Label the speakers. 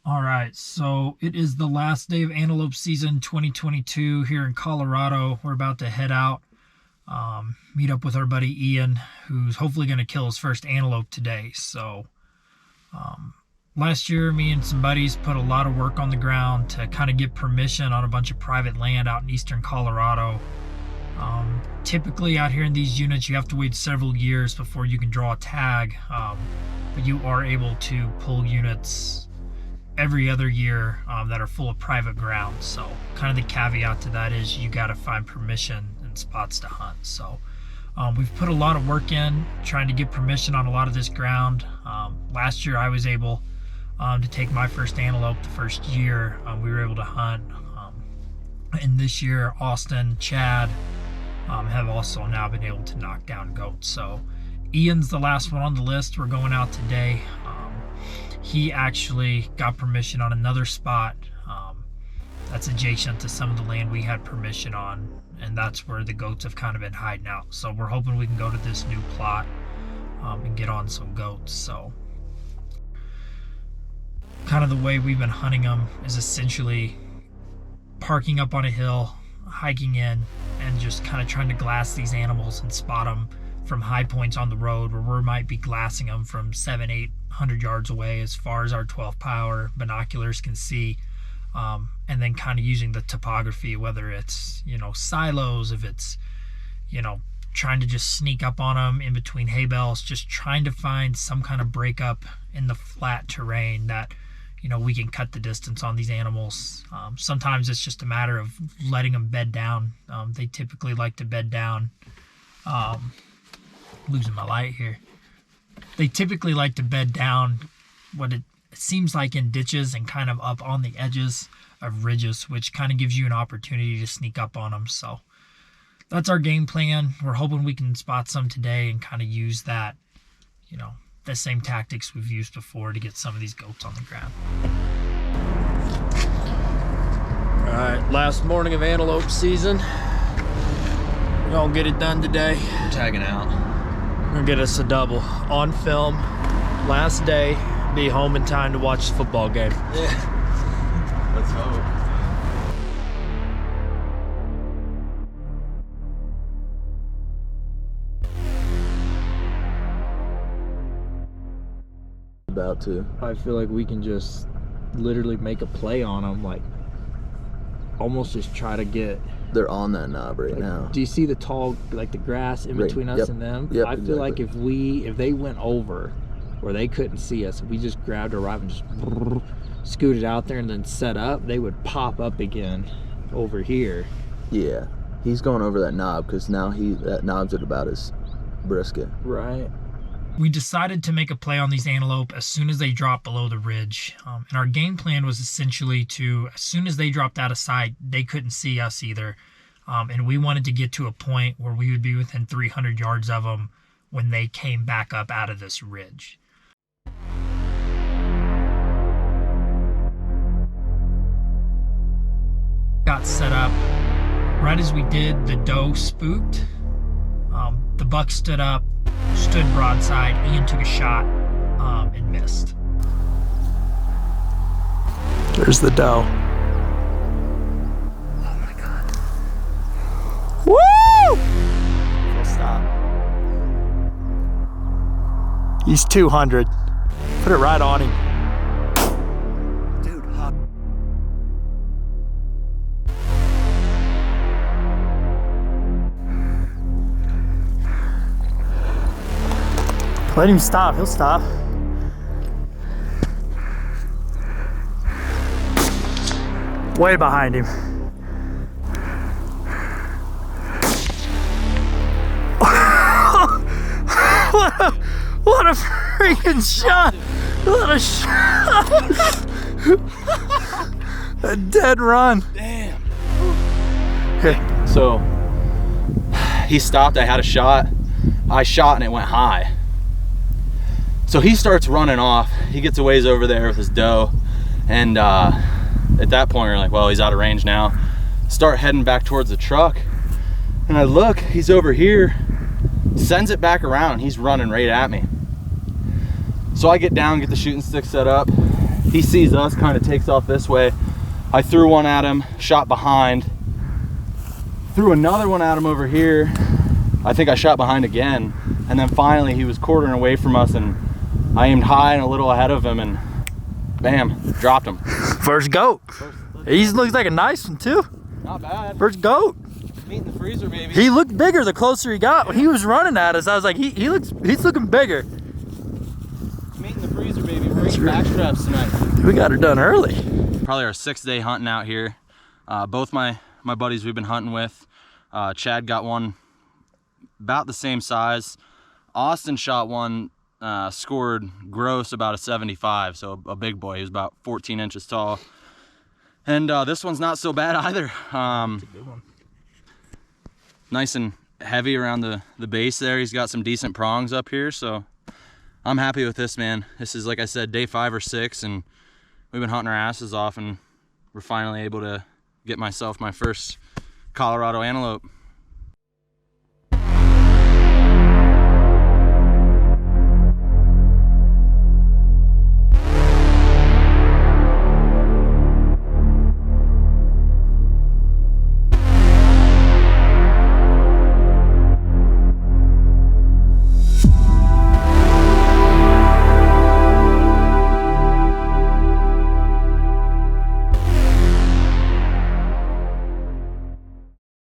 Speaker 1: All right, so it is the last day of Antelope season 2022 here in Colorado. We're about to head out, meet up with our buddy Ian, who's hopefully going to kill his first antelope today. So last year, me and some buddies put a lot of work on the ground to kind of get permission on a bunch of private land out in eastern Colorado. Typically out here in these units, you have to wait several years before you can draw a tag, but you are able to pull units every other year that are full of private ground. So kind of the caveat to that is you got to find permission and spots to hunt. So we've put a lot of work in trying to get permission on a lot of this ground. Last year I was able to take my first antelope the first year we were able to hunt. And this year Austin, Chad have also now been able to knock down goats. So Ian's the last one on the list. We're going out today. He actually got permission on another spot that's adjacent to some of the land we had permission on, and that's where the goats have kind of been hiding out. So we're hoping we can go to this new plot and get on some goats. So kind of the way we've been hunting them is essentially parking up on a hill, hiking in, and just kind of trying to glass these animals and spot them from high points on the road where we might be glassing them from 700-800 yards away as far as our 12 power binoculars can see, and then kind of using the topography, whether it's silos, if it's trying to just sneak up on them in between hay bales, just trying to find some kind of breakup in the flat terrain that we can cut the distance on these animals. Sometimes it's just a matter of letting them bed down. They typically like to bed down. Losing my light here. They typically like to bed down what it seems like in ditches and kind of up on the edges of ridges, which kind of gives you an opportunity to sneak up on them. So that's our game plan. We're hoping we can spot some today and kind of use that, the same tactics we've used before to get some of these goats on the ground. All right, last morning of antelope season. We're gonna get it done today.
Speaker 2: I'm tagging out.
Speaker 1: We're gonna get us a double on film. Last day, be home in time to watch the football game.
Speaker 2: Yeah. Let's hope.
Speaker 3: About to.
Speaker 1: I feel like we can just literally make a play on them, like almost just try to get.
Speaker 3: They're on that knob right now.
Speaker 1: Do you see the tall, like the grass in between us and them?
Speaker 3: Yep,
Speaker 1: I feel like if they went over where they couldn't see us, if we just grabbed a rifle and just scooted out there and then set up, they would pop up again over here.
Speaker 3: Yeah, he's going over that knob because now that knob's at about his brisket.
Speaker 1: Right. We decided to make a play on these antelope as soon as they dropped below the ridge. And our game plan was essentially to, as soon as they dropped out of sight, they couldn't see us either. And we wanted to get to a point where we would be within 300 yards of them when they came back up out of this ridge. Got set up. Right as we did, the doe spooked. The buck stood up, stood broadside. Ian took a shot and missed. There's the doe.
Speaker 2: Oh my God.
Speaker 1: Woo!
Speaker 2: Full stop.
Speaker 1: He's 200. Put it right on him.
Speaker 2: Dude, hot.
Speaker 1: Let him stop, he'll stop. Way behind him. What a freaking shot! What a shot! A dead run.
Speaker 2: Damn. So he stopped, I had a shot. I shot and it went high. So he starts running off. He gets a ways over there with his doe. And at that point, we're like, well, he's out of range now. Start heading back towards the truck. And I look, he's over here, sends it back around. He's running right at me. So I get down, get the shooting stick set up, He sees us, kind of takes off this way. I threw one at him, shot behind. Threw another one at him over here. I think I shot behind again. And then finally he was quartering away from us, and I aimed high and a little ahead of him, and bam, dropped him.
Speaker 1: First goat. He looks like a nice one too.
Speaker 2: Not bad.
Speaker 1: First goat.
Speaker 2: Meat in the freezer, baby.
Speaker 1: He looked bigger the closer he got. When he was running at us, I was like, he's looking bigger.
Speaker 2: Meat in the freezer, baby. Bring back straps tonight.
Speaker 1: We got her done early.
Speaker 2: Probably our 6th day hunting out here. Both my buddies we've been hunting with. Chad got one about the same size. Austin shot one, scored gross about a 75, so a big boy. He was about 14 inches tall. And this one's not so bad either.
Speaker 1: That's a good one.
Speaker 2: Nice and heavy around the base there. He's got some decent prongs up here, so I'm happy with this, man. This is, like I said, day 5 or 6, and we've been hunting our asses off, and we're finally able to get myself my first Colorado antelope.